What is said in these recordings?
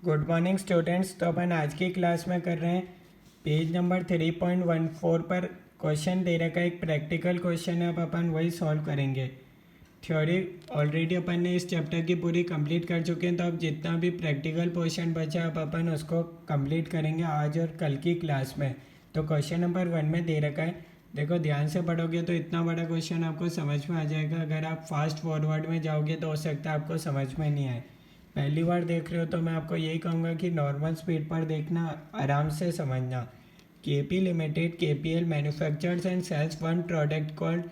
Good morning students. तो अपन आज की क्लास में कर रहे हैं पेज नंबर 3.14 पर क्वेश्चन दे रखा है। एक प्रैक्टिकल क्वेश्चन है, अब अपन वही सॉल्व करेंगे। थ्योरी ऑलरेडी अपन ने इस चैप्टर की पूरी कंप्लीट कर चुके हैं, तो अब जितना भी प्रैक्टिकल पोर्शन बचा अब अपन उसको कंप्लीट करेंगे आज और कल की क्लास में। तो क्वेश्चन नंबर 1 में दे रखा है, देखो ध्यान से पढ़ोगे तो इतना बड़ा क्वेश्चन आपको समझ में आ जाएगा। अगर आप फास्ट फॉरवर्ड में जाओगे तो हो सकता है आपको समझ में नहीं आए। पहली बार देख रहे हो तो मैं आपको यही कहूँगा कि नॉर्मल स्पीड पर देखना, आराम से समझना। KP limited KPL manufactures and sales one product called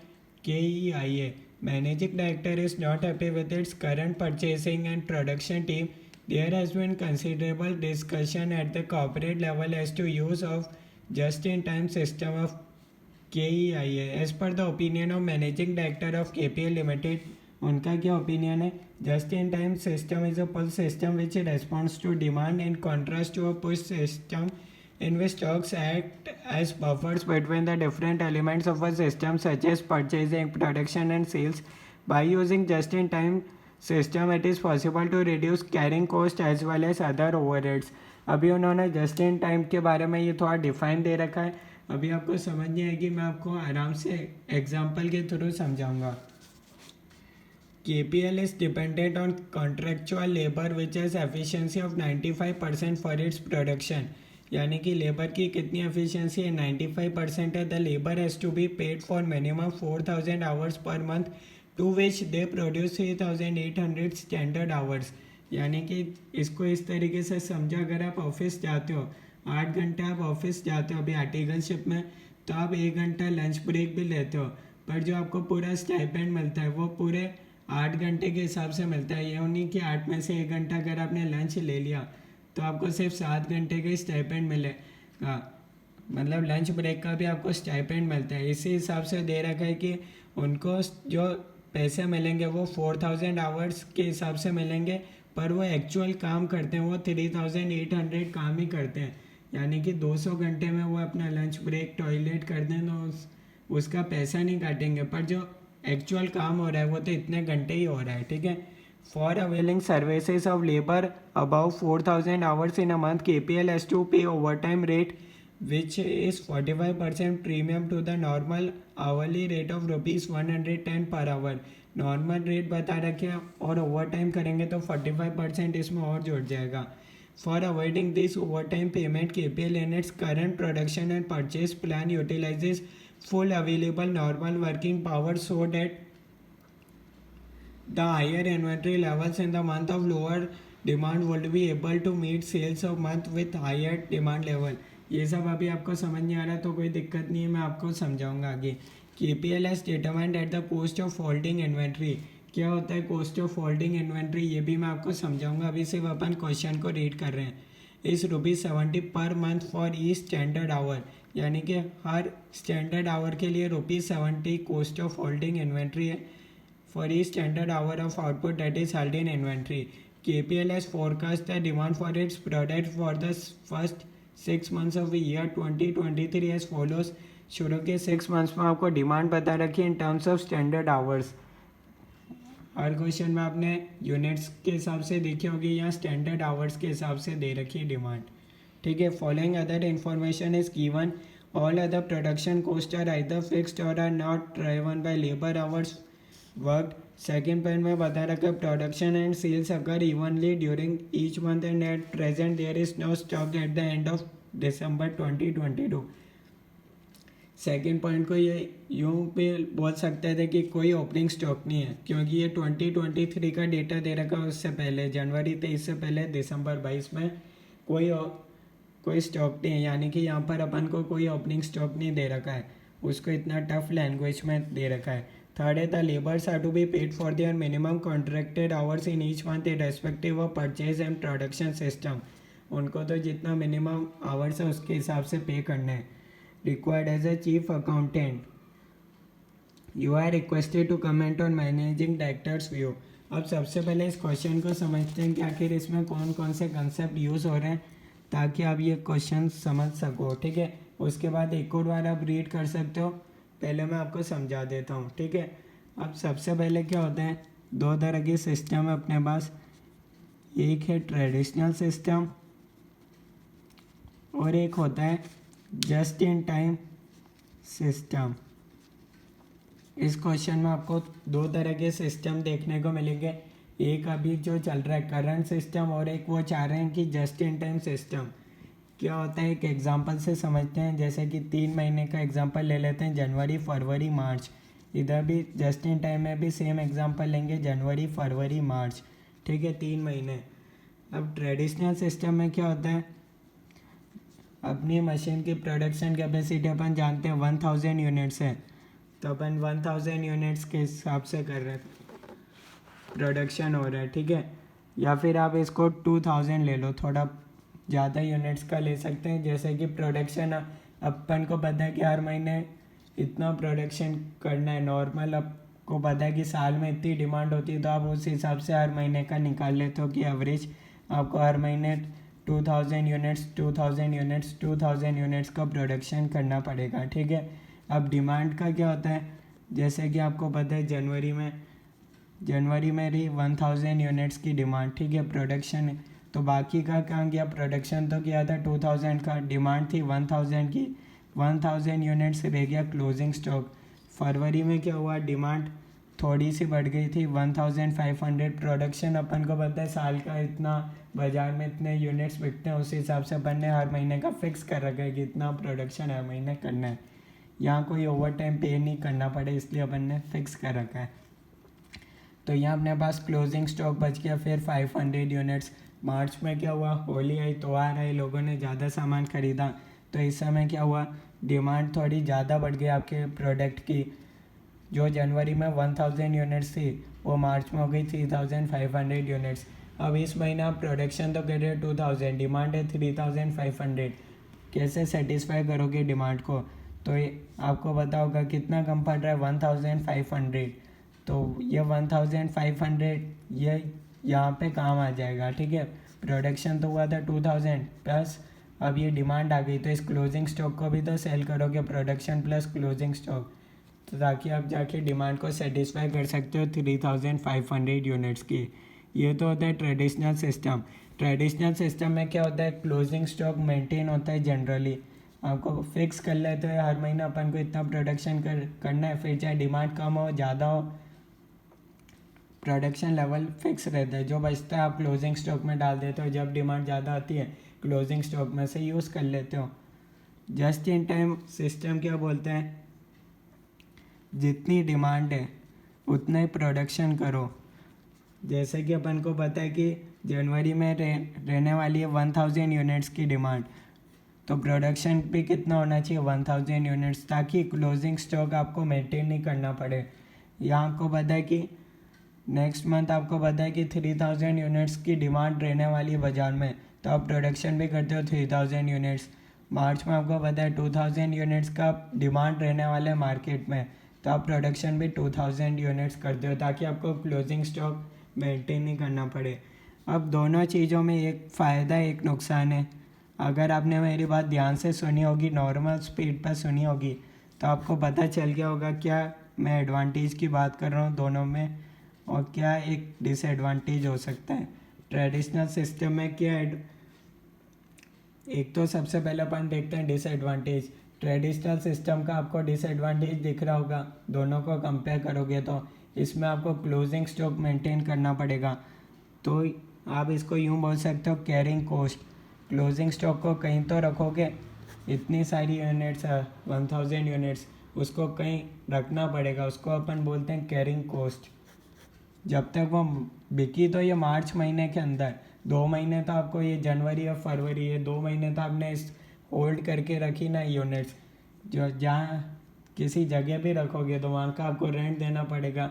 KEIA. Managing director is not happy with its current purchasing and production team. There has been considerable discussion at the corporate level as to use of just-in-time system of KEIA. As per the opinion of managing director of KPL Limited, उनका क्या opinion है? Just in time system is a pull system which response to demand in contrast to a push system in which stocks act as buffers between the different elements of a system such as purchasing, production and sales. By using just-in-time system, it is possible to reduce carrying cost as well as other overheads. अभी उन्होंने just in time के बारे में ये थोड़ा define दे रखा है। अभी आपको समझ नहीं आएगी, मैं आपको आराम से एग्जाम्पल के थ्रू समझाऊंगा। KPL is dependent on contractual labor which has efficiency of 95% for its production. यानी कि लेबर की कितनी एफिशिएंसी है? 95% है। The labour has to be paid for minimum 4000 hours per month to which they produce 3800 standard hours. यानी कि इसको इस तरीके से समझो, अगर आप ऑफिस जाते हो 8 घंटे आप ऑफिस जाते हो अभी आर्टिकलशिप में, तो आप 1 घंटा लंच ब्रेक भी लेते हो, पर जो आपको पूरा स्टाइपेंड मिलता है वो पूरे 8 घंटे के हिसाब से मिलता है। ये नहीं कि 8 में से 1 घंटा अगर आपने लंच ले लिया तो आपको सिर्फ 7 घंटे का स्टाइपेंड मिलेगा, मतलब लंच ब्रेक का भी आपको स्टाइपेंड मिलता है। इसी हिसाब से दे रखा है कि उनको जो पैसे मिलेंगे वो 4000 आवर्स के हिसाब से मिलेंगे, पर वो एक्चुअल काम करते हैं वो 3800 काम ही करते हैं। यानी कि 200 घंटे में वो अपना लंच ब्रेक टॉयलेट कर दें तो उसका पैसा नहीं काटेंगे, पर जो एक्चुअल काम हो रहा है वो तो इतने घंटे ही हो रहा है। ठीक है। For availing services of labour about 4000 hours in a month, KPL has to pay overtime rate which is 45% premium to the normal hourly rate of ₹110 per our. Normal rate बता रखे और ओवर टाइम करेंगे तो 45% इसमें और जुड़ जाएगा। For avoiding this over time payment, KPL in its current production and purchase plan utilises full available normal working power so that the higher inventory levels in the month of lower demand would be able to meet sales of month with higher demand level. ये सब अभी आपको समझ नहीं आ रहा तो कोई दिक्कत नहीं है, मैं आपको समझाऊंगा आगे। KPL has determined at the cost of holding inventory. क्या होता है कॉस्ट ऑफ होल्डिंग इन्वेंट्री, ये भी मैं आपको समझाऊंगा। अभी सिर्फ अपन क्वेश्चन को रीड कर रहे हैं। इस ₹70 per month for each standard our, यानी कि हर स्टैंडर्ड आवर के लिए ₹70 कॉस्ट ऑफ होल्डिंग इन्वेंट्री है for each standard hour of output that is held in inventory. KPL has forecast the demand for its product for the first 6 months of the year 2023 as follows. शुरू के 6 months में आपको demand बता रखी है in terms of standard hours. Her question में आपने units के हिसाब से देखी होगी, या स्टैंडर्ड आवर्स के हिसाब से दे रखी है डिमांड। ठीक है। Following other information is given, all other production cost are either fixed or are not driven by labour hours work. Second point में बता रखा है प्रोडक्शन एंड सेल्स अगर evenly during each month and at present there is no stock at the end of December 2022। Second point को ये यूँ पे बोल सकते थे कि कोई ओपनिंग स्टॉक नहीं है, क्योंकि ये 2023 का डेटा दे रखा है। उससे पहले जनवरी 23 से पहले दिसंबर 22 में कोई स्टॉक नहीं है, यानी कि यहाँ पर अपन को कोई ओपनिंग स्टॉक नहीं दे रखा है। उसको इतना टफ लैंग्वेज में दे रखा है। थर्ड है the labours are to be paid for their minimum contracted hours in each month in respective of purchase and production system. उनको तो जितना मिनिमम आवर्स है उसके हिसाब से पे करना है। Required as a chief accountant, you are requested to comment on managing director's view. अब सबसे पहले इस क्वेश्चन को समझते हैं कि आखिर इसमें कौन कौन से कंसेप्ट यूज़ हो रहे हैं, ताकि आप ये क्वेश्चन समझ सको। ठीक है। उसके बाद एक और बार आप रीड कर सकते हो, पहले मैं आपको समझा देता हूँ। ठीक है। अब सबसे पहले क्या होता है, दो तरह की सिस्टम है अपने पास। एक है ट्रेडिशनल सिस्टम और एक होता है जस्ट इन टाइम सिस्टम। इस क्वेश्चन में आपको दो तरह के सिस्टम देखने को मिलेंगे, एक अभी जो चल रहा है करंट सिस्टम और एक वो चाह रहे हैं कि जस्ट इन टाइम सिस्टम। क्या होता है एक एग्जांपल से समझते हैं, जैसे कि 3 महीने का एग्जांपल ले लेते हैं, जनवरी फरवरी मार्च। इधर भी जस्ट इन टाइम में भी सेम एग्जांपल लेंगे, जनवरी फरवरी मार्च, ठीक है, 3 महीने। अब ट्रेडिशनल सिस्टम में क्या होता है, अपनी मशीन की प्रोडक्शन कैपेसिटी अपन जानते हैं 1000 यूनिट्स है, तो अपन 1000 यूनिट्स के हिसाब से कर रहे हैं, प्रोडक्शन हो रहा है, ठीक है। या फिर आप इसको 2000 ले लो, थोड़ा ज़्यादा यूनिट्स का ले सकते हैं, जैसे कि प्रोडक्शन अपन को पता है कि हर महीने इतना प्रोडक्शन करना है, नॉर्मल आपको पता है कि साल में इतनी डिमांड होती है, तो आप उस हिसाब से हर महीने का निकाल लेते हो कि एवरेज आपको हर महीने 2000 यूनिट्स 2000 यूनिट्स 2000 यूनिट्स का प्रोडक्शन करना पड़ेगा, ठीक है। अब डिमांड का क्या होता है, जैसे कि आपको पता है जनवरी में रही 1000 यूनिट्स की डिमांड, ठीक है, प्रोडक्शन। तो बाकी का कहाँ गया, प्रोडक्शन तो किया था 2000 का, डिमांड थी 1000 की, 1000 यूनिट्स रह गया क्लोजिंग स्टॉक। फरवरी में क्या हुआ, डिमांड थोड़ी सी बढ़ गई थी 1500, प्रोडक्शन अपन को पता है साल का इतना बाज़ार में इतने यूनिट्स बिकते हैं, उस हिसाब से अपन ने हर महीने का फिक्स कर रखा है कि इतना प्रोडक्शन हर महीने करना है, यहाँ कोई ओवर टाइम पे नहीं करना पड़े, इसलिए अपन ने फिक्स कर रखा है। तो यहाँ अपने पास क्लोजिंग स्टॉक बच गया फिर 500 यूनिट्स। मार्च में क्या हुआ, होली आई, त्यौहार आई, लोगों ने ज़्यादा सामान खरीदा, तो इस समय क्या हुआ, डिमांड थोड़ी ज़्यादा बढ़ गई आपके प्रोडक्ट की। जो जनवरी में 1000 यूनिट्स थी वो मार्च में हो गई 3500 यूनिट्स। अब इस महीने आप प्रोडक्शन तो कर रहे हो 2000, डिमांड है 3500, कैसे सेटिस्फाई करोगे डिमांड को, तो ये आपको पता होगा कितना कम पड़ रहा है 1500, तो ये 1500 ये यहाँ पे काम आ जाएगा, ठीक है। प्रोडक्शन तो हुआ था 2000 प्लस अब ये डिमांड आ गई, तो इस क्लोजिंग स्टॉक को भी तो सेल करोगे, प्रोडक्शन प्लस क्लोजिंग स्टॉक, तो ताकि आप जाके डिमांड को सेटिस्फाई कर सकते हो 3500 यूनिट्स की। ये तो होता है ट्रेडिशनल सिस्टम। ट्रेडिशनल सिस्टम में क्या होता है, क्लोजिंग स्टॉक मेंटेन होता है, जनरली आपको फिक्स कर लेते हैं हर महीना अपन को इतना प्रोडक्शन करना है, फिर चाहे डिमांड कम हो ज़्यादा हो, प्रोडक्शन लेवल फिक्स रहता है, जो बचता है आप क्लोजिंग स्टॉक में डाल देते हो, जब डिमांड ज़्यादा आती है क्लोजिंग स्टॉक में से यूज़ कर लेते हो। जस्ट इन टाइम सिस्टम क्या बोलते हैं, जितनी डिमांड है उतना ही प्रोडक्शन करो। जैसे कि अपन को पता है कि जनवरी में रहने वाली है 1000 यूनिट्स की डिमांड, तो प्रोडक्शन भी कितना होना चाहिए 1000 यूनिट्स, ताकि क्लोजिंग स्टॉक आपको मेंटेन नहीं करना पड़े। यहाँ आपको पता है कि नेक्स्ट मंथ आपको पता है कि 3000 यूनिट्स की डिमांड रहने वाली है बाज़ार में, तो आप प्रोडक्शन भी करते हो 3000 यूनिट्स। मार्च में आपको पता है 2000 यूनिट्स का डिमांड रहने वाला है मार्केट में, तो आप प्रोडक्शन भी 2000 यूनिट्स करते हो, ताकि आपको क्लोजिंग स्टॉक मेंटेन नहीं करना पड़े। अब दोनों चीज़ों में एक फ़ायदा एक नुकसान है। अगर आपने मेरी बात ध्यान से सुनी होगी, नॉर्मल स्पीड पर सुनी होगी, तो आपको पता चल गया होगा क्या मैं एडवांटेज की बात कर रहा हूँ दोनों में, और क्या एक डिसएडवांटेज हो सकता है। ट्रेडिशनल सिस्टम में क्या एक तो सबसे पहले अपन देखते हैं डिसएडवांटेज। ट्रेडिशनल सिस्टम का आपको डिसएडवांटेज दिख रहा होगा, दोनों को कंपेयर करोगे तो इसमें आपको क्लोजिंग स्टॉक मेंटेन करना पड़ेगा, तो आप इसको यूँ बोल सकते हो कैरिंग कॉस्ट। क्लोजिंग स्टॉक को कहीं तो रखोगे, इतनी सारी यूनिट्स 1000 यूनिट्स, उसको कहीं रखना पड़ेगा, उसको अपन बोलते हैं कैरिंग कॉस्ट। जब तक वो बिकी तो ये मार्च महीने के अंदर, 2 महीने तो आपको ये जनवरी और फरवरी, ये 2 महीने तो आपने इस होल्ड करके रखी ना यूनिट्स, जो जहाँ किसी जगह भी रखोगे तो वहाँ का आपको रेंट देना पड़ेगा,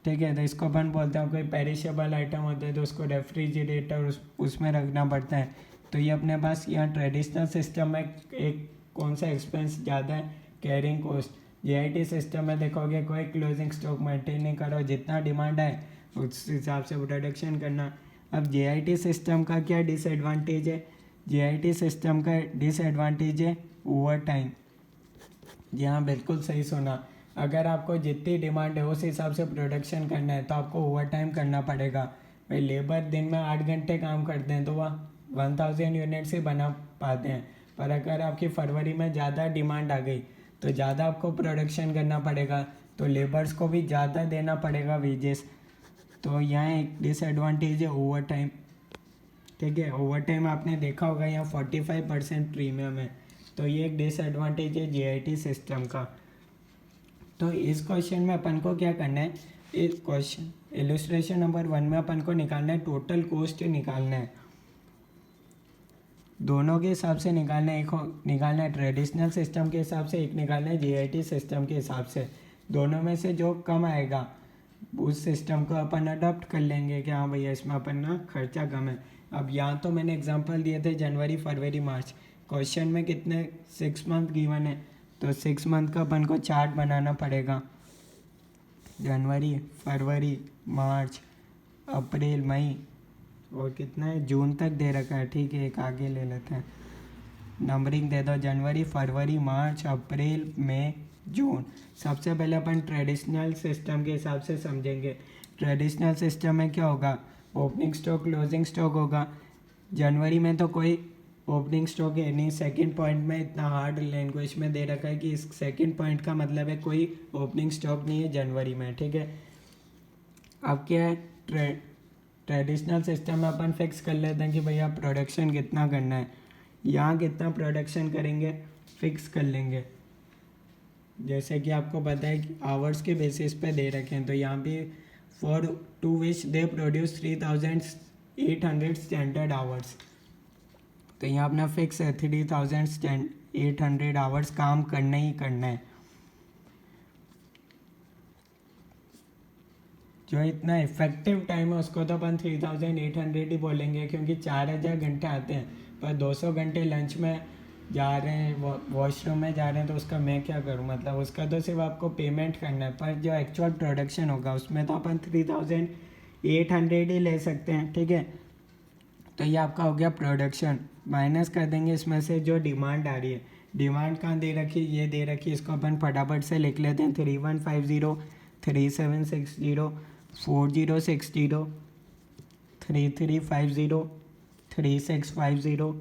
ठीक है। तो इसको अपन बोलते हैं, कोई पेरिशेबल आइटम होता है तो उसको रेफ्रिजरेटर उसमें रखना पड़ता है। तो ये अपने पास यहाँ ट्रेडिशनल सिस्टम में एक कौन सा एक्सपेंस ज़्यादा है, कैरिंग कॉस्ट। जेआईटी सिस्टम में देखोगे कोई क्लोजिंग स्टॉक मेंटेन नहीं करो, जितना डिमांड है उस हिसाब से प्रोडक्शन करना। अब जेआईटी सिस्टम का क्या डिसएडवांटेज है, जेआईटी सिस्टम का डिसएडवांटेज है ओवर टाइम। जी हाँ, बिल्कुल सही सुना, अगर आपको जितनी डिमांड है उस हिसाब से प्रोडक्शन करना है तो आपको ओवर टाइम करना पड़ेगा। भाई लेबर दिन में 8 घंटे काम करते हैं तो वह 1000 यूनिट्स ही बना पाते हैं। पर अगर आपकी फरवरी में ज़्यादा डिमांड आ गई तो ज़्यादा आपको प्रोडक्शन करना पड़ेगा, तो लेबर्स को भी ज़्यादा देना पड़ेगा वेजेस। तो यहाँ एक डिसएडवांटेज है ओवर टाइम। ठीक है, ओवर टाइम आपने देखा होगा यहाँ 45% प्रीमियम है, तो ये एक डिसएडवांटेज है जीआईटी सिस्टम का। तो इस क्वेश्चन में अपन को क्या करना है, इस क्वेश्चन इलस्ट्रेशन नंबर 1 में अपन को निकालना है टोटल कॉस्ट निकालना है, दोनों के हिसाब से निकालना है। एक निकालना है ट्रेडिशनल सिस्टम के हिसाब से, एक निकालना है जीआईटी सिस्टम के हिसाब से। दोनों में से जो कम आएगा उस सिस्टम को अपन अडॉप्ट कर लेंगे कि हाँ भैया इसमें अपन ना खर्चा कम है। अब यहाँ तो मैंने एग्जांपल दिए थे जनवरी फरवरी मार्च, क्वेश्चन में कितने 6 मंथ गिवन है, तो 6 मंथ का अपन को चार्ट बनाना पड़ेगा। जनवरी फरवरी मार्च अप्रैल मई और कितना है जून तक दे रखा है। ठीक है, एक आगे ले लेते हैं, नंबरिंग दे दो, जनवरी फरवरी मार्च अप्रैल मई जून। सबसे पहले अपन ट्रेडिशनल सिस्टम के हिसाब से समझेंगे। ट्रेडिशनल सिस्टम में क्या होगा, ओपनिंग स्टॉक क्लोजिंग स्टॉक होगा। जनवरी में तो कोई ओपनिंग स्टॉक है नहीं, सेकंड पॉइंट में इतना हार्ड लैंग्वेज में दे रखा है कि इस सेकंड पॉइंट का मतलब है कोई ओपनिंग स्टॉक नहीं है जनवरी में। ठीक है, अब क्या है ट्रेडिशनल सिस्टम में अपन फिक्स कर लेते हैं कि भैया प्रोडक्शन कितना करना है, यहाँ कितना प्रोडक्शन करेंगे फिक्स कर लेंगे। जैसे कि आपको पता है कि आवर्स के बेसिस पे दे रखे हैं, तो यहाँ पे for to which they produce 3800 standard hours, तो यहाँ अपना फिक्स है 3800 आवर्स काम करना ही करना है। जो इतना इफेक्टिव टाइम है उसको तो अपन 3800 ही बोलेंगे, क्योंकि 4000 घंटे आते हैं, पर 200 घंटे लंच में जा रहे हैं, वॉशरूम में जा रहे हैं, तो उसका मैं क्या करूं, मतलब उसका तो सिर्फ आपको पेमेंट करना है, पर जो एक्चुअल प्रोडक्शन होगा उसमें तो अपन 3800 ही ले सकते हैं। ठीक है, तो ये आपका हो गया प्रोडक्शन, माइनस कर देंगे इसमें से जो डिमांड आ रही है। डिमांड कहाँ दे रखी, ये दे रखी, इसको अपन फटाफट से लिख लेते हैं 3150 3760 4060 3350 3650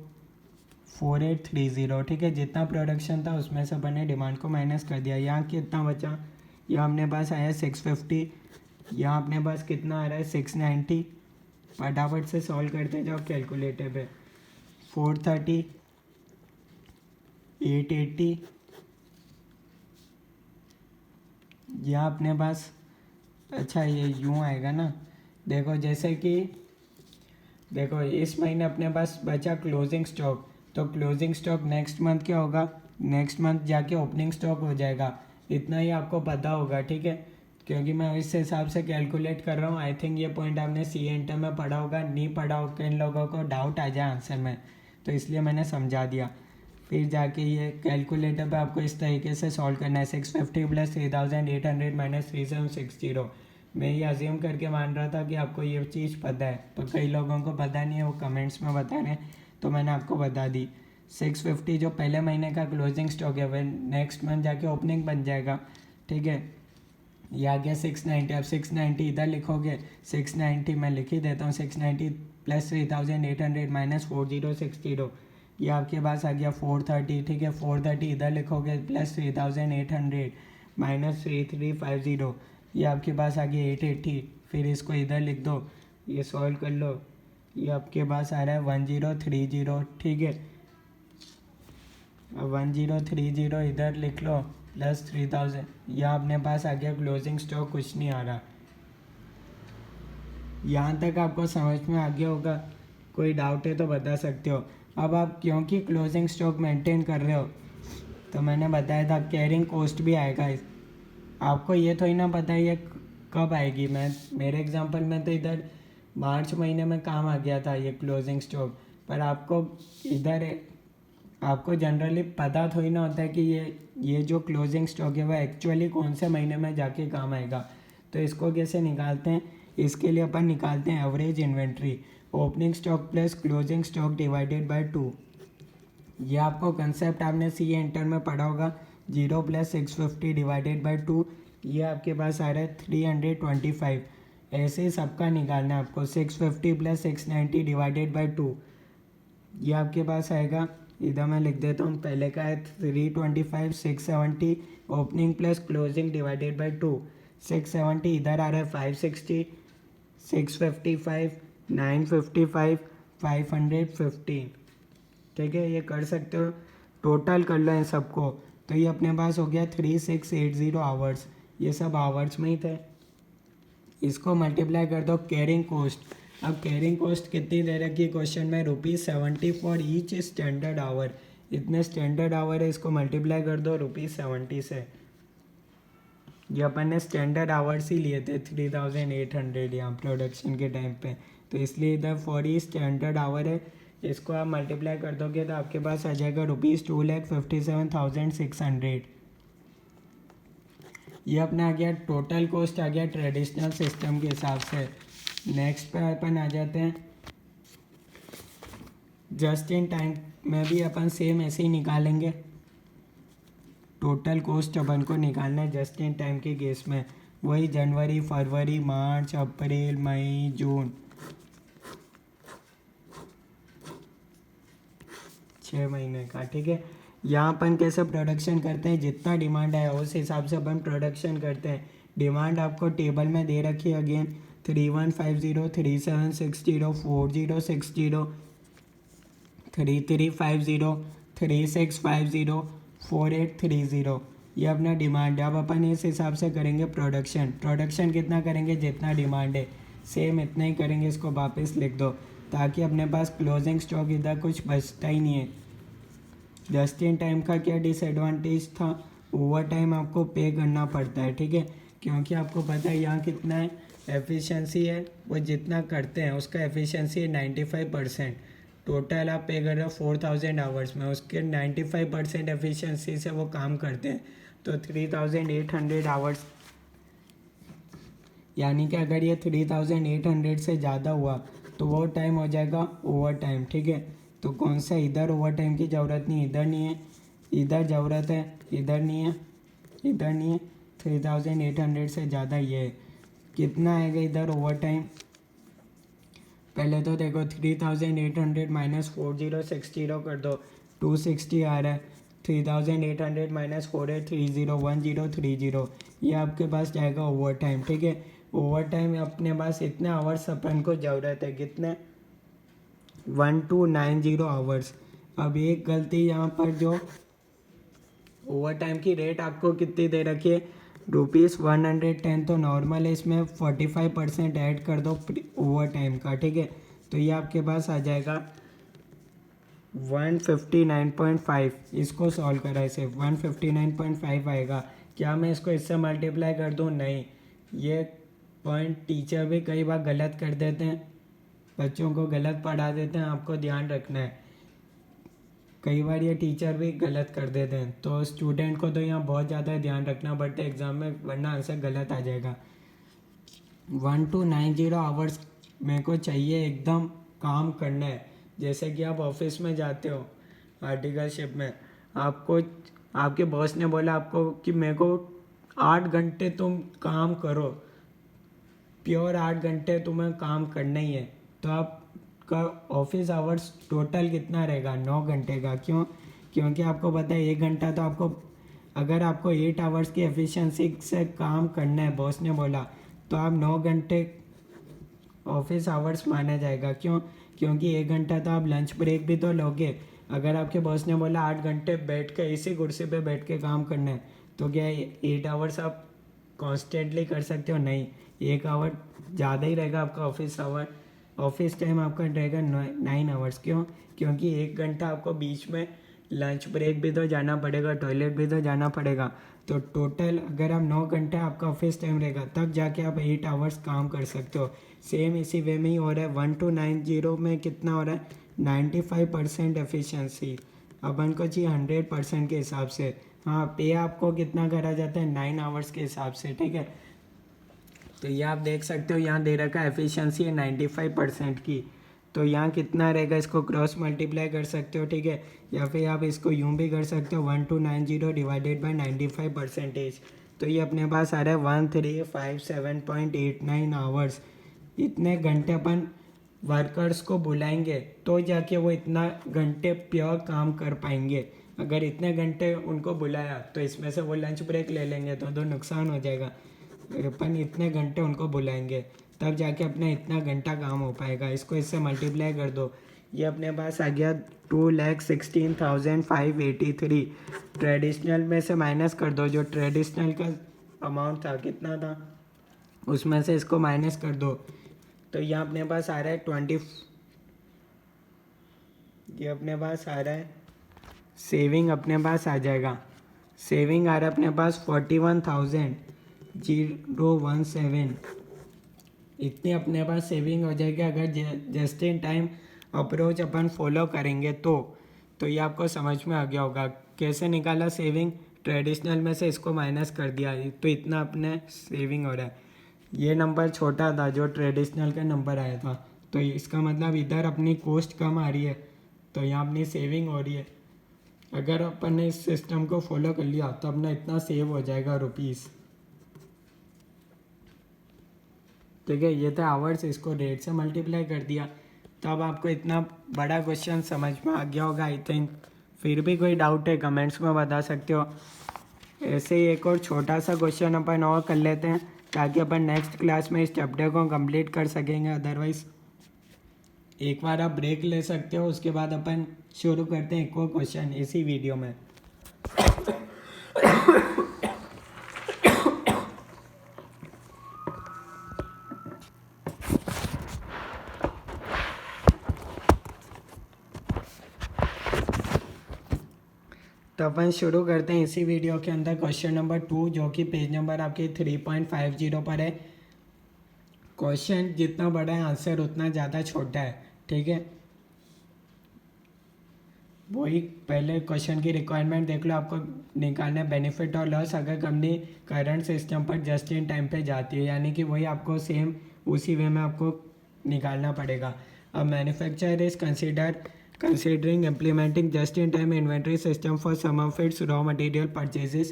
4830। ठीक है, जितना प्रोडक्शन था उसमें से अपन ने डिमांड को माइनस कर दिया। यहाँ कितना बचा, यहाँ अपने पास आया 650, यहाँ अपने पास कितना आ रहा है 690। फटाफट से सॉल्व करते जाओ कैलकुलेटर पे, 430 880, यहाँ अपने पास, अच्छा ये यूँ आएगा ना, देखो जैसे कि देखो इस महीने अपने पास बचा क्लोजिंग स्टॉक, तो क्लोजिंग स्टॉक नेक्स्ट मंथ क्या होगा, नेक्स्ट मंथ जाके ओपनिंग स्टॉक हो जाएगा, इतना ही आपको पता होगा। ठीक है, क्योंकि मैं इस हिसाब से कैलकुलेट कर रहा हूँ। आई थिंक ये पॉइंट आपने सी इंटर में पढ़ा होगा, नहीं पढ़ा हो किन लोगों को डाउट आ जाए आंसर में, तो इसलिए मैंने समझा दिया। फिर जाके ये कैलकुलेटर पे आपको इस तरीके से सॉल्व करना है, 650 प्लस 3800 माइनस 3760। मैं ये अज्यूम करके मान रहा था कि आपको ये चीज़ पता है, पर कई लोगों को पता नहीं है, वो कमेंट्स में बता रहे हैं, तो मैंने आपको बता दी। 650 जो पहले महीने का क्लोजिंग स्टॉक है वह नेक्स्ट मंथ जाके ओपनिंग बन जाएगा। ठीक है, ये आ गया 690। अब 690 इधर लिखोगे, 690 मैं लिख ही देता हूँ, 690 प्लस 3800 माइनस 4060, ये आपके पास आ गया 430। ठीक है, 430 इधर लिखोगे प्लस 3800 माइनस 3350, ये आपके पास आ गया 880। फिर इसको इधर लिख दो, ये सॉल्व कर लो, ये आपके पास आ रहा है 1030। ठीक है, अब 1030 इधर लिख लो प्लस 3000, यहाँ अपने पास आ गया क्लोजिंग स्टॉक, कुछ नहीं आ रहा। यहाँ तक आपको समझ में आ गया होगा, कोई डाउट है तो बता सकते हो। अब आप क्योंकि क्लोजिंग स्टॉक मेंटेन कर रहे हो, तो मैंने बताया था कैरिंग कॉस्ट भी आएगा। आपको ये थोड़ी ना पता है ये कब आएगी। मैं मेरे एग्जांपल में तो इधर मार्च महीने में काम आ गया था ये क्लोजिंग स्टॉक, पर आपको इधर आपको जनरली पता थोड़ी ना होता है कि ये जो क्लोजिंग स्टॉक है वह एक्चुअली कौन से महीने में जाके काम आएगा। तो इसको कैसे निकालते हैं, इसके लिए अपन निकालते हैं average inventory, opening stock plus closing stock divided by 2। ये आपको कंसेप्ट आपने सी एंटर में पढ़ा होगा, 0 प्लस 650 डिवाइडेड बाई 2, ये आपके पास आ रहा है 325। ऐसे ही सबका निकालना है आपको। 650 प्लस 690 डिवाइडेड बाई 2, ये आपके पास आएगा। इधर मैं लिख देता हूँ, पहले का है 325, 670 opening plus closing divided by 2। 670 इधर आ रहा है 560, 655, 955, 515। ठीक है, ये कर सकते हो, टोटल कर लो इन सबको। तो ये अपने पास हो गया 3680 आवर्स। ये सब आवर्स में ही थे। इसको मल्टीप्लाई कर दो कैरिंग कॉस्ट। अब कैरिंग कॉस्ट कितनी दे रखी है क्वेश्चन में, ₹70 फॉर ईच स्टैंडर्ड आवर। इतने स्टैंडर्ड आवर है, इसको मल्टीप्लाई कर दो ₹70 से। ये अपन ने स्टैंडर्ड आवर्स ही लिए थे 3800 यहाँ प्रोडक्शन के टाइम पे, तो इसलिए इधर फॉर ई स्टैंडर्ड आवर है। इसको आप मल्टीप्लाई कर दोगे तो आपके पास आ जाएगा ₹2,57,600। ये अपना आ गया टोटल कॉस्ट, आ गया ट्रेडिशनल सिस्टम के हिसाब से। नेक्स्ट पे अपन आ जाते हैं जस्ट इन टाइम में भी अपन सेम ऐसे ही निकालेंगे। टोटल कॉस्ट अपन को निकालना है जस्ट इन टाइम के केस में, वही जनवरी, फरवरी, मार्च, अप्रैल, मई, जून, 6 महीने का। ठीक है, यहाँ अपन कैसे प्रोडक्शन करते हैं, जितना डिमांड है उस हिसाब से अपन प्रोडक्शन करते हैं। डिमांड आपको टेबल में दे रखी है अगेन, 3150, 3760, 4060, 3350, 3650, 4830। ये अपना डिमांड है। अब अपन इस हिसाब से करेंगे प्रोडक्शन कितना करेंगे, जितना डिमांड है सेम इतना ही करेंगे। इसको वापस लिख दो ताकि अपने पास क्लोजिंग स्टॉक इधर कुछ बचता ही नहीं है। जस्ट इन टाइम का क्या डिसएडवांटेज था, ओवर टाइम आपको पे करना पड़ता है। ठीक है, क्योंकि आपको पता है यहाँ कितना है एफिशिएंसी है, वो जितना करते हैं उसका एफिशिएंसी है 95%। टोटल आप पे कर रहे हो 4000 आवर्स में, उसके 95% एफिशिएंसी से वो काम करते हैं, तो 3800 आवर्स। यानी कि अगर ये 3800 से ज़्यादा हुआ तो वो टाइम हो जाएगा ओवर टाइम। ठीक है, तो कौन सा, इधर ओवर टाइम की ज़रूरत नहीं, इधर नहीं है, इधर ज़रूरत है, इधर नहीं है, इधर नहीं है। 3800 से ज़्यादा ये है, कितना आएगा इधर ओवर टाइम। पहले तो देखो 3800 माइनस 4060 कर दो, 260 आ रहा है। 3800 माइनस 4830, 1030, ये आपके पास जाएगा ओवर टाइम। ठीक है, ओवर टाइम अपने पास इतने आवर्स अपन को ज़रूरत है, कितने, 1290 आवर्स। अब एक गलती यहाँ पर, जो ओवर टाइम की रेट आपको कितनी दे रखी है, ₹110, तो नॉर्मल है, इसमें 45% ऐड कर दो ओवर टाइम का। ठीक है, तो ये आपके पास आ जाएगा 159.5। इसको सॉल्व करा है, सिर्फ 159.5 आएगा। क्या मैं इसको इससे मल्टीप्लाई कर दूँ, नहीं। ये पॉइंट टीचर भी कई बार गलत कर देते हैं, बच्चों को गलत पढ़ा देते हैं, आपको ध्यान रखना है। कई बार ये टीचर भी गलत कर देते हैं, तो स्टूडेंट को तो यहाँ बहुत ज़्यादा ध्यान रखना पड़ता है एग्ज़ाम में, वरना आंसर गलत आ जाएगा। 1290 आवर्स मेरे को चाहिए, एकदम काम करना है। जैसे कि आप ऑफिस में जाते हो आर्टिकलशिप में, आपको आपके बॉस ने बोला आपको कि मेरे को 8 घंटे तुम काम करो, प्योर 8 घंटे तुम्हें काम करना ही है, तो आपका ऑफिस आवर्स टोटल कितना रहेगा, 9 घंटे का। क्यों, क्योंकि आपको पता है 1 घंटा तो आपको, अगर आपको 8 आवर्स की एफिशिएंसी से काम करना है, बॉस ने बोला, तो आप 9 घंटे ऑफिस आवर्स माना जाएगा। क्यों, क्योंकि 1 घंटा तो आप लंच ब्रेक भी तो लोगे। अगर आपके बॉस ने बोला 8 घंटे बैठ के इसी कुर्सी पे बैठ के काम करना है, तो क्या 8 आवर्स आप कॉन्स्टेंटली कर सकते हो, नहीं। 1 आवर ज़्यादा ही रहेगा आपका ऑफिस आवर, ऑफिस टाइम आपका रहेगा 9 आवर्स। क्यों, क्योंकि 1 घंटा आपको बीच में लंच ब्रेक भी तो जाना पड़ेगा, टॉयलेट भी तो जाना पड़ेगा। तो टोटल अगर आप 9 घंटे आपका ऑफिस टाइम रहेगा, तब जाके आप 8 आवर्स काम कर सकते हो। सेम इसी वे में ही हो रहा है। 1290 में कितना हो रहा है, 95% एफिशिएंसी। अपन को चाहिए 100% के हिसाब से। हाँ, पे आपको कितना करा जाता है, 9 आवर्स के हिसाब से। ठीक है, तो ये आप देख सकते हो, यहाँ दे रखा है एफिशिएंसी है 95% की, तो यहाँ कितना रहेगा, इसको क्रॉस मल्टीप्लाई कर सकते हो। ठीक है, या फिर आप इसको यूँ भी कर सकते हो, 1290 डिवाइडेड बाई 95%। तो ये अपने पास आ रहा है 1357.89 आवर्स। इतने घंटे अपन वर्कर्स को बुलाएंगे तो जाके वो इतना घंटे प्योर काम कर पाएंगे। अगर इतने घंटे उनको बुलाया तो इसमें से वो लंच ब्रेक ले लेंगे तो नुकसान हो जाएगा। अपन इतने घंटे उनको बुलाएंगे तब जाके अपना इतना घंटा काम हो पाएगा। इसको इससे मल्टीप्लाई कर दो, ये अपने पास आ गया 2,16,583। ट्रेडिशनल में से माइनस कर दो, जो ट्रेडिशनल का अमाउंट था कितना था उसमें से इसको माइनस कर दो, तो यहाँ अपने पास आ रहा है ये अपने पास आ रहा है सेविंग अपने पास आ जाएगा। सेविंग आ रहा है अपने पास 41,017। इतनी अपने पास सेविंग हो जाएगी अगर just in time approach upon follow करेंगे तो ये आपको समझ में आ गया होगा। कैसे निकाला सेविंग, ट्रेडिशनल में से इसको माइनस कर दिया तो इतना अपने सेविंग हो रहा है। ये नंबर छोटा था जो ट्रेडिशनल का नंबर आया था, तो इसका मतलब इधर अपनी कॉस्ट कम आ रही है तो यहाँ अपनी सेविंग हो रही है। अगर अपन ने इस सिस्टम को फॉलो कर लिया तो अपना इतना सेव हो जाएगा रुपीज़। ठीक है, ये था आवर्स, इसको रेट से मल्टीप्लाई कर दिया तब आपको इतना बड़ा क्वेश्चन समझ में आ गया होगा आई थिंक। फिर भी कोई डाउट है कमेंट्स में बता सकते हो। ऐसे ही एक और छोटा सा क्वेश्चन अपन और कर लेते हैं ताकि अपन नेक्स्ट क्लास में इस चैप्टर को कंप्लीट कर सकेंगे। अदरवाइज एक बार आप ब्रेक ले सकते हो, उसके बाद अपन शुरू करते हैं एक और क्वेश्चन इसी वीडियो में। तो अपन शुरू करते हैं इसी वीडियो के अंदर क्वेश्चन नंबर 2, जो कि पेज नंबर आपके 3.50 पर है। क्वेश्चन जितना बड़ा है आंसर उतना ज़्यादा छोटा है। ठीक है, वही पहले क्वेश्चन की रिक्वायरमेंट देख लो, आपको निकालना बेनिफिट और लॉस अगर कंपनी करंट सिस्टम पर जस्ट इन टाइम पे जाती है, यानी कि वही आपको सेम उसी वे में आपको निकालना पड़ेगा। अब manufacturer is considering implementing just-in-time inventory system for some of its raw material purchases.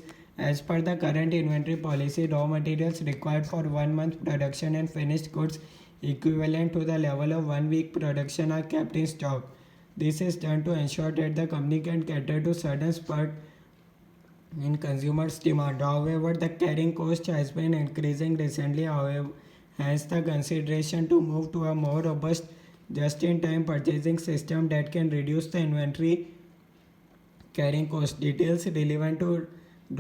As per the current inventory policy, raw materials required for 1 month production and finished goods equivalent to the level of 1 week production are kept in stock. This is done to ensure that the company can cater to certain spurt in consumers' demand. However, the carrying cost has been increasing recently. However, hence the consideration to move to a more robust just-in-time purchasing system that can reduce the inventory carrying cost. Details relevant to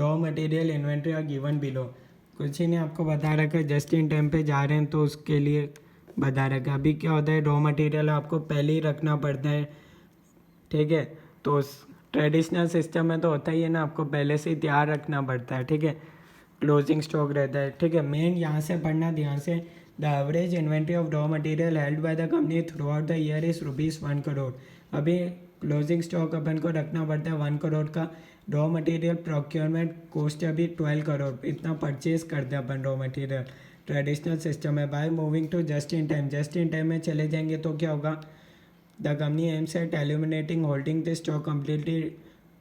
raw material inventory are given below. कुछ ही नहीं, आपको बता रखा है just in time पे जा रहे हैं तो उसके लिए बता रखा है। अभी क्या होता है, रॉ मटेरियल आपको पहले ही रखना पड़ता है। ठीक है, तो ट्रेडिशनल सिस्टम में तो होता ही है ना, आपको पहले से ही तैयार रखना पड़ता है। ठीक है, क्लोजिंग स्टॉक रहता है। ठीक है, मेन यहाँ से पढ़ना ध्यान से। The average inventory of raw material held by the company through out the year is ₹1 crore. अभी क्लोजिंग स्टॉक अपन को रखना पड़ता है 1 करोड़ का। रॉ मटेरियल प्रोक्योरमेंट कॉस्ट अभी 12 करोड़, इतना परचेज करते हैं अपन रॉ मटेरियल। ट्रेडिशनल सिस्टम है। By moving to just in time, just in time में चले जाएंगे तो क्या होगा, the company aims at eliminating holding the stock completely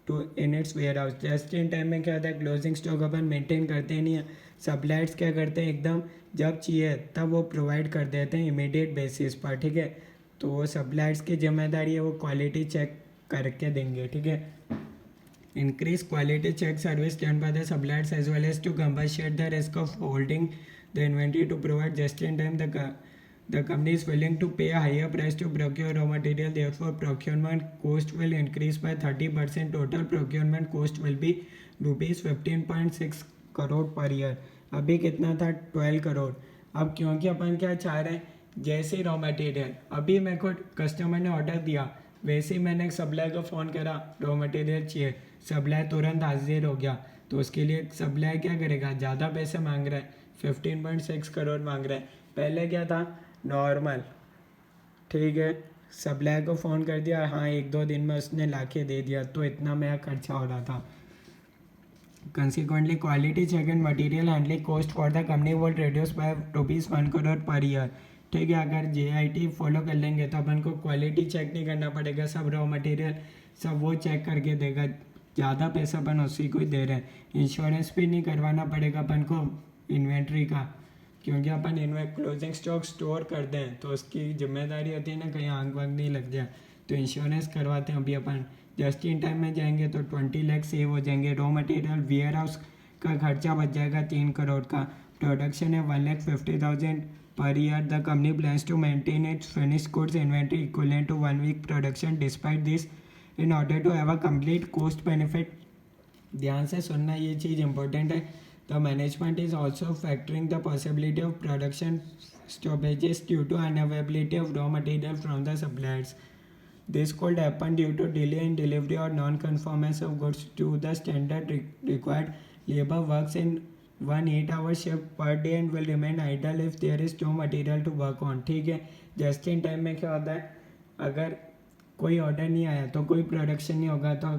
to in its warehouse. Just in time में क्या होता है, क्लोजिंग स्टॉक अपन मेंटेन करते नहीं है। सप्लायर्स क्या करते हैं, एकदम जब चाहिए तब वो प्रोवाइड कर देते हैं इमीडिएट बेसिस पर। ठीक है, तो वो सप्लायर्स की जिम्मेदारी है, वो क्वालिटी चेक करके देंगे। ठीक है, increase quality check service done by the suppliers as well as to compensate the risk of holding the inventory to provide just in time. The company is willing to pay a higher price to procure raw material. Therefore, procurement cost will increase by 30%. Total procurement cost will be ₹15.6 crore per year. अभी कितना था, 12 करोड़। अब क्योंकि अपन क्या चाह रहे हैं, जैसे रॉ मटेरियल अभी मेरे को कस्टमर ने ऑर्डर दिया, वैसे ही मैंने सप्लाई को फ़ोन करा रॉ मटेरियल चाहिए, सप्लाई तुरंत हाजिर हो गया। तो उसके लिए सप्लाई क्या करेगा, ज़्यादा पैसे मांग रहा है, 15.6 करोड़ मांग रहा है। पहले क्या था, नॉर्मल। ठीक है, सप्लायर को फ़ोन कर दिया, हाँ 1-2 दिन में उसने लाके दे दिया, तो इतना मेरा खर्चा हो रहा था। Consequently quality check and material handling cost for the company will reduce by ₹1 crore per year. ठीक है, अगर JIT फॉलो कर लेंगे तो अपन को क्वालिटी चेक नहीं करना पड़ेगा, सब रॉ मटेरियल सब वो चेक करके देगा, ज़्यादा पैसा अपन उसी को ही दे रहे हैं। इंश्योरेंस भी नहीं करवाना पड़ेगा अपन को इन्वेंट्री का, क्योंकि अपन इन्वेस्ट क्लोजिंग स्टॉक स्टोर करते हैं तो उसकी जिम्मेदारी होती है ना कहीं आग वाग नहीं लग जाए, तो इंश्योरेंस करवाते हैं अभी अपन। जस्ट इन टाइम में जाएंगे तो 20 लाख सेव हो जाएंगे। रॉ मटेरियल वेयर हाउस का खर्चा बच जाएगा 3 करोड़ का। प्रोडक्शन है 1,50,000 per year. The company plans to maintain its finished goods inventory equivalent to 1 week production. Despite this, in order to have a complete cost benefit, ध्यान से सुनना, ये चीज़ इंपॉर्टेंट है। The management is also factoring the possibility of production stoppages due to unavailability of raw material from the suppliers. This could happen due to delay in delivery or non-conformance of goods to the standard required. Labor works in 1 8-hour shift per day and will remain idle if there is no material to work on. ठीक है, just in time में क्या होता है, अगर कोई order नहीं आया तो कोई प्रोडक्शन नहीं होगा, तो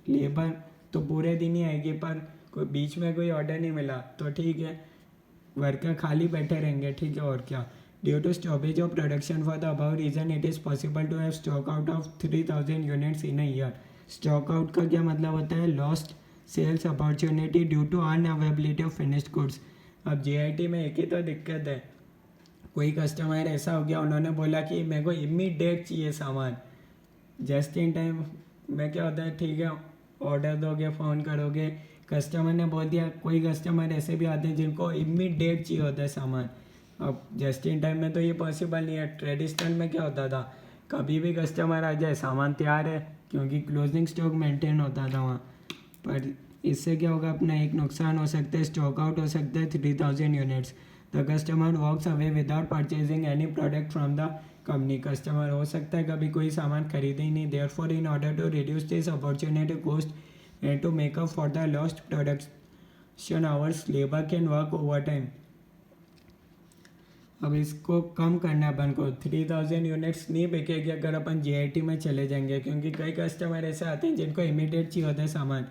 लेबर तो पूरे दिन ही आएगी, पर कोई बीच में कोई ऑर्डर नहीं मिला तो ठीक है, वर्कर खाली बैठे रहेंगे। ठीक है, और क्या, due to stoppage of production for the above reason it is possible to have stock out of 3,000 units in a year. Stock out का क्या मतलब होता है, lost sales opportunity due to unavailability of finished goods. अब JIT में एक ही तो दिक्कत है, कोई कस्टमर ऐसा हो गया, उन्होंने बोला कि मेरे को इमीडिएट चाहिए सामान, जस्ट इन टाइम में क्या होता है, ठीक है ऑर्डर दोगे, फ़ोन करोगे, कस्टमर ने बोल दिया। कोई कस्टमर ऐसे भी आते हैं जिनको इमीडिएट चाहिए होता है सामान। अब जस्ट इन टाइम में तो ये पॉसिबल नहीं है। ट्रेडिशनल में क्या होता था, कभी भी कस्टमर आ जाए, सामान तैयार है, क्योंकि क्लोजिंग स्टॉक मेंटेन होता था वहाँ। पर इससे क्या होगा, अपना एक नुकसान हो सकता है, स्टॉक आउट हो सकता है 3,000 units. The customer walks away without purchasing any product from the company. Customer हो सकता है कभी कोई सामान खरीदे ही नहीं. Therefore in order to reduce this opportunity cost and to make up for the lost production hours, labour can work overtime. अब इसको कम करना अपन को, 3,000 यूनिट्स नहीं बिकेगी अगर अपन JIT में चले जाएंगे, क्योंकि कई कस्टमर ऐसे आते हैं जिनको इमीडिएट चाहिए होता है सामान.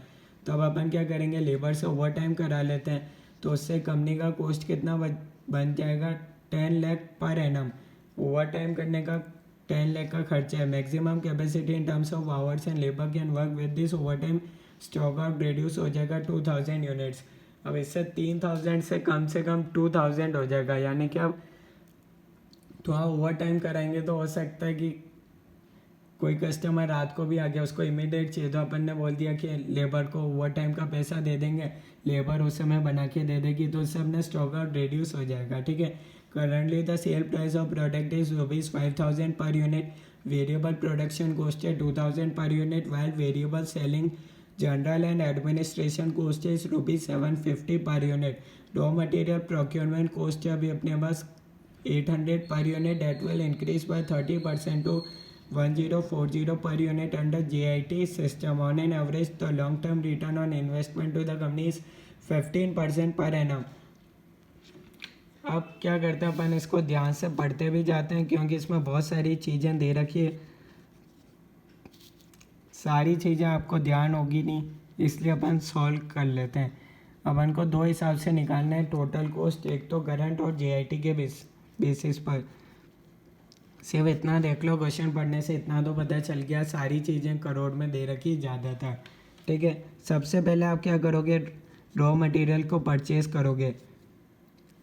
तो अब अपन क्या करेंगे, लेबर से ओवर टाइम करा लेते हैं, तो उससे कंपनी का कॉस्ट कितना बन जाएगा, 10 lakh per annum. Over time करने का 10 लाख का खर्चा है. Maximum capacity in terms of hours and labour can work with this over time stock out reduce हो जाएगा 2,000 यूनिट्स. अब इससे 3,000 से कम 2,000 हो जाएगा, यानी कि अब थोड़ा ओवर टाइम कराएंगे तो हो सकता है कि कोई कस्टमर रात को भी आ गया, उसको इमीडिएट चाहिए, तो अपन ने बोल दिया कि लेबर को ओवर टाइम का पैसा दे देंगे, लेबर उस समय बना के दे देगी, तो उससे अपना स्टॉक आउट रिड्यूस हो जाएगा. ठीक है, currently the sale price of product is ₹5,000 per unit. Variable production cost है 2,000 per unit, while variable selling general and administration cost है ₹750 per unit. Raw material procurement cost है अभी अपने पास 800 per unit. That will increase by 30% to 1,040 per unit under JIT system. On an average, the long-term return on investment to the company is 15% per annum. अब क्या करते हैं अपन, इसको ध्यान से पढ़ते भी जाते हैं, क्योंकि इसमें बहुत सारी चीज़ें दे रखी है, सारी चीज़ें आपको ध्यान होगी नहीं, इसलिए अपन सॉल्व कर लेते हैं. अपन को दो हिसाब से निकालना है टोटल कॉस्ट, एक तो करंट और JIT के बेसिस पर. सिर्फ इतना देख लो, क्वेश्चन पढ़ने से इतना तो पता चल गया, सारी चीज़ें करोड़ में दे रखी ज़्यादातर. ठीक है, सबसे पहले आप क्या करोगे, रॉ मटेरियल को परचेज करोगे.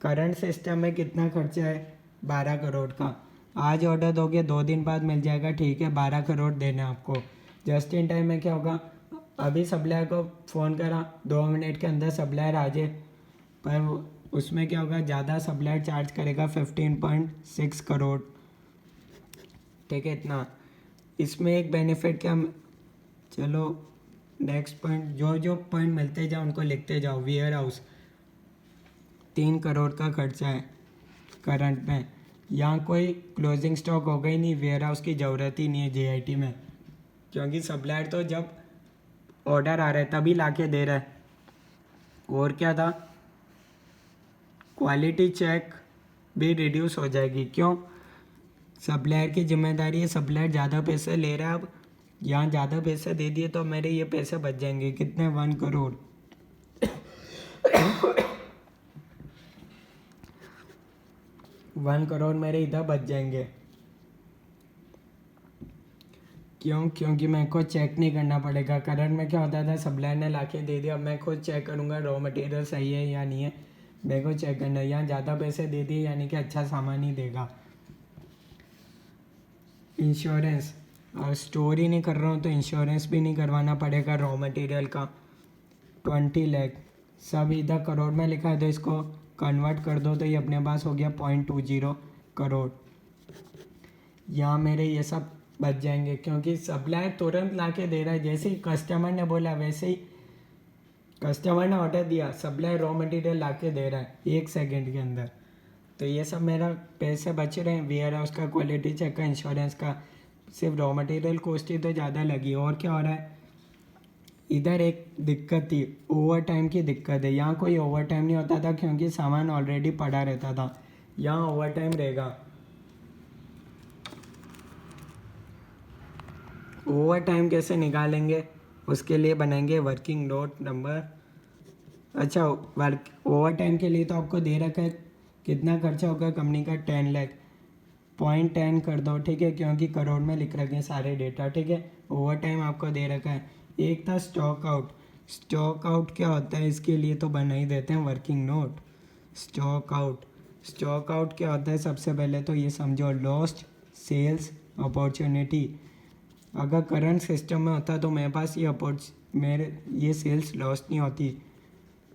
करंट सिस्टम में कितना खर्चा है, 12 करोड़ का. आज ऑर्डर दोगे 2 दिन बाद मिल जाएगा, ठीक है, 12 करोड़ देना आपको. जस्ट इन टाइम में क्या होगा, अभी सप्लायर को फ़ोन करा, 2 मिनट के अंदर सप्लायर आ जाए, पर उसमें क्या होगा, ज़्यादा सप्लायर चार्ज करेगा 15.6 करोड़. ठीक है, इतना. इसमें एक बेनिफिट क्या, चलो नेक्स्ट पॉइंट, जो जो पॉइंट मिलते जाओ उनको लिखते जाओ. वेयर हाउस 3 करोड़ का खर्चा है करंट में. यहाँ कोई क्लोजिंग स्टॉक होगा ही नहीं, वेयर हाउस की ज़रूरत ही नहीं है JIT में, क्योंकि सप्लायर तो जब ऑर्डर आ रहा है तभी ला के दे रहा है. और क्या था, क्वालिटी चेक भी रिड्यूस हो जाएगी. क्यों, सप्लायर की जिम्मेदारी है, सप्लायर ज़्यादा पैसे ले रहा है, अब यहाँ ज़्यादा पैसे दे दिए तो मेरे ये पैसे बच जाएंगे, कितने, 1 करोड़. 1 करोड़ मेरे इधर बच जाएंगे. क्यों, क्योंकि मेरे को चेक नहीं करना पड़ेगा. करंट में क्या होता था, सप्लायर ने ला के दे दिया, अब मैं खुद चेक करूँगा रॉ मटेरियल सही है या नहीं है, मेरे को चेक करना है। यहाँ ज़्यादा पैसे दे दिए यानी कि अच्छा सामान ही देगा। इंश्योरेंस, स्टोर ही नहीं कर रहा हूँ तो इंश्योरेंस भी नहीं करवाना पड़ेगा रॉ मटेरियल का। 20 लाख सब इधर करोड़ में लिखा है तो इसको कन्वर्ट कर दो तो ये अपने पास हो गया 0.20 करोड़। यहाँ मेरे ये सब बच जाएंगे क्योंकि सप्लायर तुरंत ला के दे रहा है। जैसे ही कस्टमर ने बोला वैसे ही कस्टमर ने ऑर्डर दिया, सप्लायर रॉ मटेरियल ला के दे रहा है 1 सेकेंड के अंदर। तो ये सब मेरा पैसे बच रहे हैं, वेयर हाउस का, क्वालिटी चेक का, इंश्योरेंस का। सिर्फ रॉ मटेरियल कॉस्ट ही तो ज़्यादा लगी। और क्या हो रहा है, इधर एक दिक्कत थी, ओवर टाइम की दिक्कत है। यहाँ कोई ओवर टाइम नहीं होता था क्योंकि सामान ऑलरेडी पड़ा रहता था। यहाँ ओवर टाइम रहेगा। ओवर टाइम कैसे निकालेंगे, उसके लिए बनाएंगे वर्किंग नोट नंबर। अच्छा, वर्क ओवर टाइम के लिए तो आपको दे रखा है कितना खर्चा होगा कंपनी का, 10 लाख। 0.10 कर दो, ठीक है, क्योंकि करोड़ में लिख रखे हैं सारे डेटा, ठीक है। ओवर टाइम आपको दे रखा है। एक था स्टॉक आउट। स्टॉक आउट क्या होता है, इसके लिए तो बना ही देते हैं working note. Stock out, stock out क्या होता है, सबसे पहले तो ये समझो, लॉस्ट सेल्स अपॉर्चुनिटी। अगर करंट सिस्टम में होता तो मेरे पास ये सेल्स लॉस्ट नहीं होती,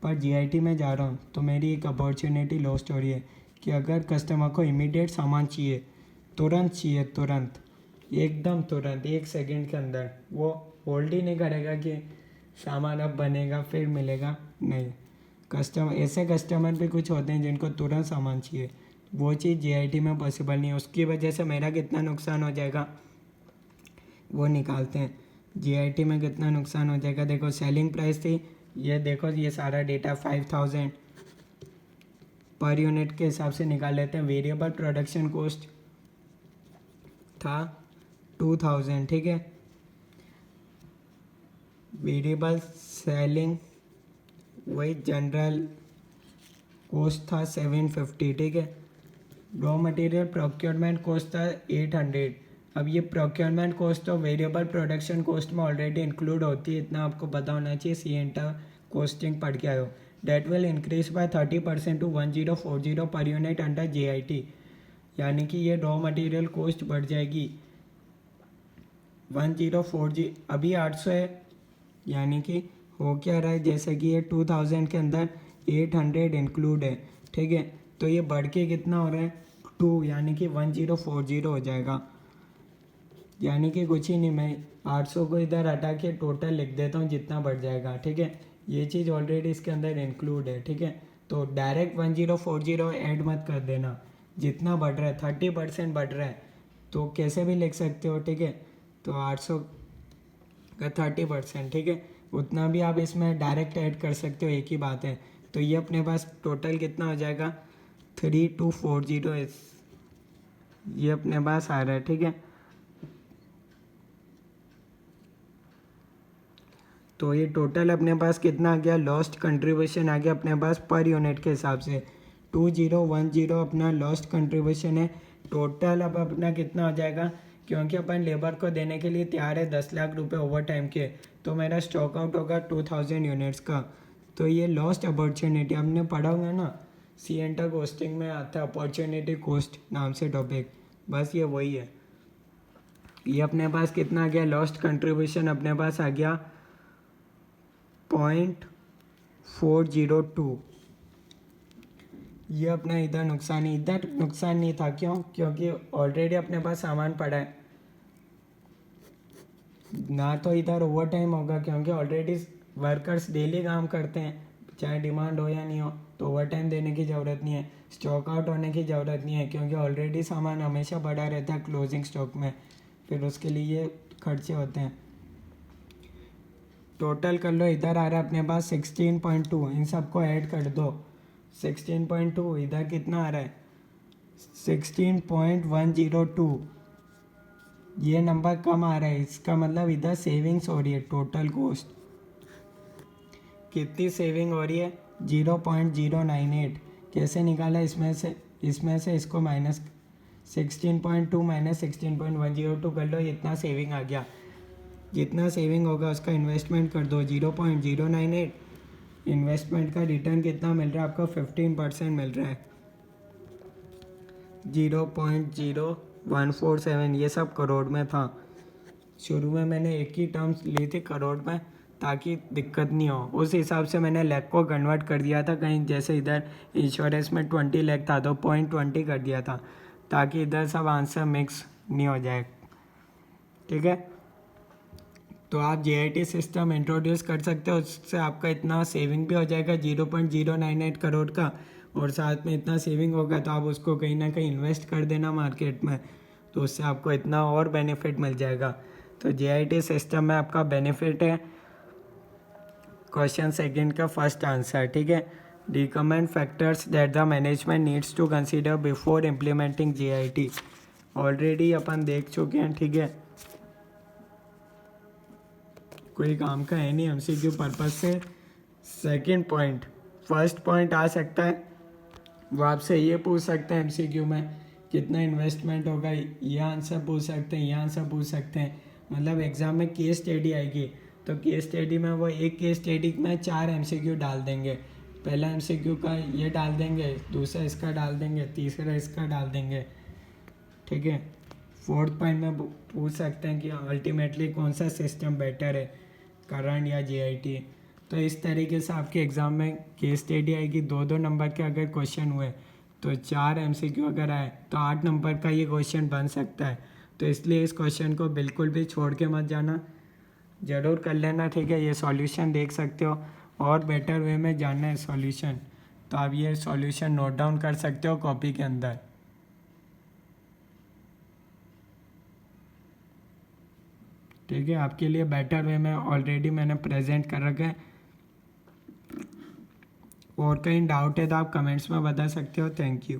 पर जीआईटी में जा रहा हूँ तो मेरी एक अपॉर्चुनिटी लॉस्ट हो रही है कि अगर कस्टमर को इमीडिएट सामान चाहिए, तुरंत चाहिए, तुरंत, एकदम तुरंत, 1 सेकंड के अंदर, वो होल्ड ही नहीं करेगा कि सामान अब बनेगा फिर मिलेगा, नहीं। ऐसे कस्टमर भी कुछ होते हैं जिनको तुरंत सामान चाहिए, वो चीज़ जीआईटी में पॉसिबल नहीं है। उसकी वजह से मेरा कितना नुकसान हो जाएगा वो निकालते हैं। जीआईटी में कितना नुकसान हो जाएगा, देखो सेलिंग प्राइस थी, ये देखो ये सारा डेटा 5000 पर यूनिट के हिसाब से निकाल लेते हैं। वेरिएबल प्रोडक्शन कॉस्ट था 2000, ठीक है। वेरिएबल सेलिंग वही जनरल कॉस्ट था 750, ठीक है। रॉ मटेरियल प्रोक्योरमेंट कॉस्ट था 800। अब ये प्रोक्योरमेंट कॉस्ट तो वेरिएबल प्रोडक्शन कॉस्ट में ऑलरेडी इंक्लूड होती है, इतना आपको पता होना चाहिए, सिएंटा कॉस्टिंग पढ़ के आयो। That will increase by 30% to 1040 per unit under GIT, यानी कि ये रॉ मटेरियल कॉस्ट बढ़ जाएगी 1040, अभी 800 है, यानी कि हो क्या रहा है, जैसे कि ये 2000 के अंदर 800 इंक्लूड है, ठीक है। तो ये बढ़ के कितना हो रहा है 2, यानी कि 1040 हो जाएगा। यानी कि कुछ ही नहीं, मैं 800 को इधर हटा के टोटल लिख देता हूँ जितना बढ़ जाएगा, ठीक है। ये चीज़ ऑलरेडी इसके अंदर इंक्लूड है, ठीक है। तो डायरेक्ट 1040 ऐड मत कर देना, जितना बढ़ रहा है 30% बढ़ रहा है तो कैसे भी लिख सकते हो, ठीक है। तो 800 का 30%, ठीक है, उतना भी आप इसमें डायरेक्ट ऐड कर सकते हो, एक ही बात है। तो ये अपने पास टोटल कितना हो जाएगा 3240, ये अपने पास आ रहा है, ठीक है। तो ये टोटल अपने पास कितना आ गया, लॉस्ट कंट्रीब्यूशन आ गया अपने पास पर यूनिट के हिसाब से 2010 अपना लॉस्ट कंट्रीब्यूशन है। टोटल अब अपना कितना हो जाएगा, क्योंकि अपन लेबर को देने के लिए तैयार है 10 लाख रुपए ओवर टाइम के, तो मेरा स्टॉक आउट होगा 2000 यूनिट्स का। तो ये लॉस्ट अपॉर्चुनिटी हमने पढ़ा होगा ना, सिएंटा कॉस्टिंग में आता है अपॉर्चुनिटी कॉस्ट नाम से टॉपिक, बस ये वही है। ये अपने पास कितना आ गया, लॉस्ट कंट्रीब्यूशन अपने पास आ गया 0.402। ये अपना इधर नुकसान ही, इधर नुकसान नहीं था, क्यों, क्योंकि ऑलरेडी अपने पास सामान पड़ा है ना, तो इधर ओवर टाइम होगा क्योंकि ऑलरेडी वर्कर्स डेली काम करते हैं, चाहे डिमांड हो या नहीं हो, तो ओवर टाइम देने की ज़रूरत नहीं है। स्टॉक आउट होने की ज़रूरत नहीं है क्योंकि ऑलरेडी सामान हमेशा पड़ा रहता है क्लोजिंग स्टॉक में, फिर उसके लिए ये खर्चे होते हैं। टोटल कर लो, इधर आ रहा है अपने पास 16.2, इन सबको ऐड कर दो। 16.2 इधर कितना आ रहा है 16.102, ये नंबर कम आ रहा है, इसका मतलब इधर सेविंग्स हो रही है। टोटल कॉस्ट कितनी सेविंग हो रही है 0.098। कैसे निकाला, इसमें से इसको माइनस 16.2 माइनस 16.102 कर लो, इतना सेविंग आ गया। जितना सेविंग होगा उसका इन्वेस्टमेंट कर दो 0.098, इन्वेस्टमेंट का रिटर्न कितना मिल रहा है आपको? 15% मिल रहा है। 0.0147, ये सब करोड़ में था। शुरू में मैंने एक ही टर्म्स ली थी करोड़ में, ताकि दिक्कत नहीं हो। उस हिसाब से मैंने लाख को कन्वर्ट कर दिया था। कहीं जैसे इधर इंश्योरेंस में 20 लाख था तो 0.20 कर दिया था, ताकि इधर सब आंसर मिक्स नहीं हो जाए। ठीक है, तो आप JIT सिस्टम इंट्रोड्यूस कर सकते हो। उससे आपका इतना सेविंग भी हो जाएगा 0.098 करोड़ का, और साथ में इतना सेविंग होगा तो आप उसको कहीं ना कहीं इन्वेस्ट कर देना मार्केट में, तो उससे आपको इतना और बेनिफिट मिल जाएगा। तो JIT सिस्टम में आपका बेनिफिट है। क्वेश्चन सेकंड का फर्स्ट आंसर, ठीक है। Recommend factors that the management needs to consider before implementing JIT। Already अपन देख चुके हैं, ठीक है, कोई काम का है नहीं MCQ पर्पज से। सेकंड पॉइंट, फर्स्ट पॉइंट आ सकता है, वो आपसे ये पूछ सकते हैं MCQ में कितना इन्वेस्टमेंट होगा, ये आंसर पूछ सकते हैं, ये आंसर पूछ सकते हैं। मतलब एग्ज़ाम में केस स्टडी आएगी, तो केस स्टडी में वो एक केस स्टडी में 4 MCQ डाल देंगे। पहला MCQ का ये डाल देंगे, दूसरा इसका डाल देंगे, तीसरा इसका डाल देंगे, ठीक है। फोर्थ पॉइंट में पूछ सकते हैं कि अल्टीमेटली कौन सा सिस्टम बेटर है, करंट या JIT। तो इस तरीके से आपके एग्ज़ाम में केस स्टडी आएगी। 2-2 नंबर के अगर क्वेश्चन हुए तो 4 MCQ अगर आए तो 8 नंबर का ये क्वेश्चन बन सकता है। तो इसलिए इस क्वेश्चन को बिल्कुल भी छोड़ के मत जाना, ज़रूर कर लेना, ठीक है। ये सॉल्यूशन देख सकते हो, और बेटर वे में जानना है सॉल्यूशन तो आप ये सॉल्यूशन नोट डाउन कर सकते हो कॉपी के अंदर। ठीक है, आपके लिए बेटर वे में ऑलरेडी मैंने प्रेजेंट कर रखा है। और कहीं डाउट है तो आप कमेंट्स में बता सकते हो। Thank you.